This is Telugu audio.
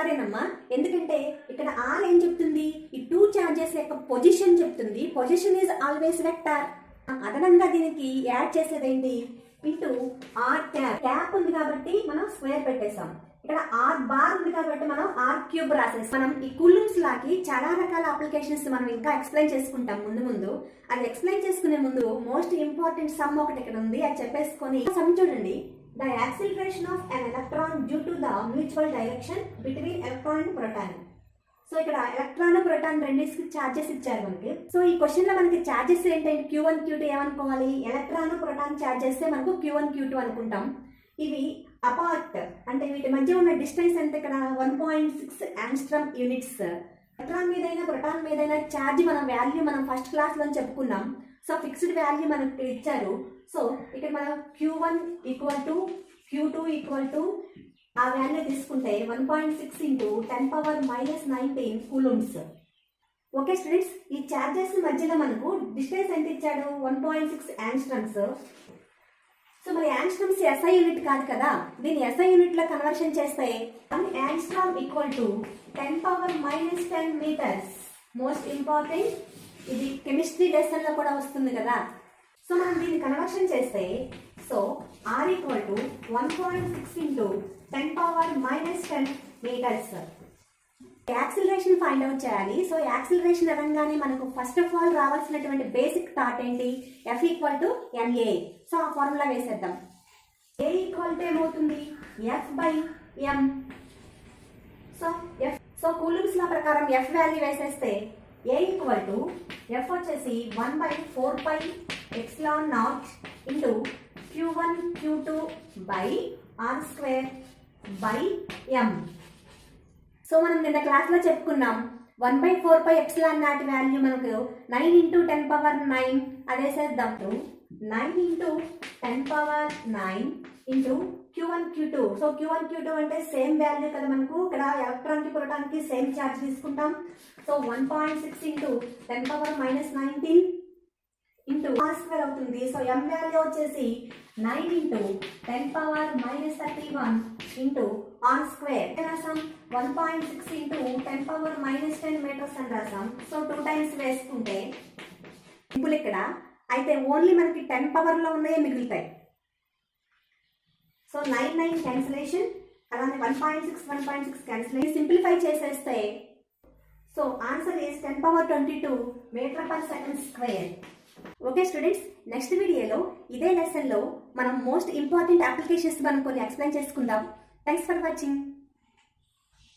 ఆరేనమ్మా. ఎందుకంటే ఇక్కడ ఆర్ ఏం చెప్తుంది, ఈ టూ చార్జెస్ యొక్క పొజిషన్ చెప్తుంది. Position is always vector. అదనంగా దీనికి యాడ్ చేసేది ఏంటి, ఇంటూ ఆర్ క్యాప్. క్యాప్ ఉంది కాబట్టి మనం స్క్వేర్ పెట్టేసాం. ఇక్కడ ఆర్ బార్ ఉంది కాబట్టి మనం ఆర్ క్యూబ్ రాసేస్తాం. మనం ఈ కూలుంబ్స్ లాకి చాలా రకాల అప్లికేషన్స్ మనం ఇంకా ఎక్స్ప్లెయిన్ చేసుకుంటాం ముందు. అది ఎక్స్ప్లెయిన్ చేసుకునే ముందు మోస్ట్ ఇంపార్టెంట్ సమ్ ఒకటి ఇక్కడ ఉంది, అది చెప్పేసుకొని సమ్ చూడండి. The acceleration of an electron due to the mutual direction between electron and proton. So ఇక్కడ ఎలక్ట్రాన్ ప్రోటాన్ రెండింటికి చార్జెస్ ఇచ్చారు మనకి. సో ఈ క్వశ్చన్ లో మనకి చార్జెస్ ఏంటంటే Q1 Q2 ఏమనుకోవాలి, ఎలక్ట్రాన్ ప్రోటాన్ చార్జెస్ మనకు Q1 Q2 అనుకుంటాం. ఇవి అపార్ట్ అంటే వీటి మధ్య ఉన్న డిస్టెన్స్ ఎంత, ఇక్కడ 1.6 యాంగ్స్ట్రమ్ యూనిట్స్. ఎలక్ట్రాన్ మీదైనా ప్రోటాన్ మీదైనా ఛార్జ్ మనం వాల్యూ మనం ఫస్ట్ క్లాస్ లో చెప్పుకున్నాం. సో ఫిక్స్డ్ వాల్యూ మనకి ఇచ్చారు. సో ఇక్కడ మనం Q1 equal to Q2 equal to ఆ వాల్యూ తీసుకుంటే 1.6 ఇంటూ 10⁻−19 కూలుంబ్స్. ఓకే స్టూడెంట్స్, ఈ చార్జెస్ మధ్యలో మనకు డిస్టెన్స్ ఎంత ఇచ్చాడు, 1.6 యాంగ్స్ట్రమ్స్. సో మరి యాంగ్స్ట్రమ్స్ SI యూనిట్ కాదు కదా, దీన్ని SI యూనిట్ లో కన్వర్షన్ చేస్తే 1 angstrom equal to 10⁻−10 metres. Most important, ఇది కెమిస్ట్రీ లెసన్ లో కూడా వస్తుంది కదా. సో మనం దీన్ని కన్వర్షన్ చేస్తే so R equal to 1.6 into 10⁻−10 metres. Acceleration find out చేయాలి. సో యాక్సిలరేషన్ అనగానే మనకు ఫస్ట్ ఆఫ్ ఆల్ రావాల్సినటువంటి బేసిక్ థాట్ ఏంటి, F equal to ma. So ఆ ఫార్ములా వేసేద్దాం. A ఈక్వల్ టు ఏమవుతుంది, F/m. సో కూలుంబ్స్ లా ప్రకారం F వాల్యూ వేసేస్తే A ఈక్వల్ టు F వచ్చేసి 1/4πε0 into Q1 Q2 by R²/m. So మనం నిన్న క్లాస్ లో చెప్పుకున్నాం 1/4πε0 వాల్యూ మనకు 9 ఇంటూ 10⁻9. అదే చేద్దాం 9 into 10⁻9 into Q1 Q2. So Q1 Q2 అంటే సేమ్ వాల్యూ కదా మనకు, ఇక్కడ ఎలక్ట్రాన్ కి ప్రోటాన్ కి సేమ్ చార్జ్ తీసుకుంటాం. సో 1.6 ఇంటూ 10⁻−19 ఇంటూ R² అవుతుంది. సో m వాల్యూ వచ్చేసి 9 ఇంటూ 10⁻−31 ఇంటూ R². రాసాం 1.6 ఇంటూ 10⁻−10 మీటర్స్ అని రాసాం. సో 2 టైమ్స్ వేసుకుంటే సింపుల్ ఇక్కడ అయితే ఓన్లీ మనకి 10 పవర్లో ఉన్నాయే మిగులుతాయి. సో 9 క్యాన్సిలేషన్, అలానే 1.6 క్యాన్సిలేషన్. సింప్లిఫై చేసేస్తే so answer is 10⁻22 metre per second squared. Okay students, next వీడియోలో ఇదే లెసన్లో మనం మోస్ట్ ఇంపార్టెంట్ అప్లికేషన్స్ మనం కొన్ని ఎక్స్ప్లెయిన్ చేసుకుందాం. Thanks for watching.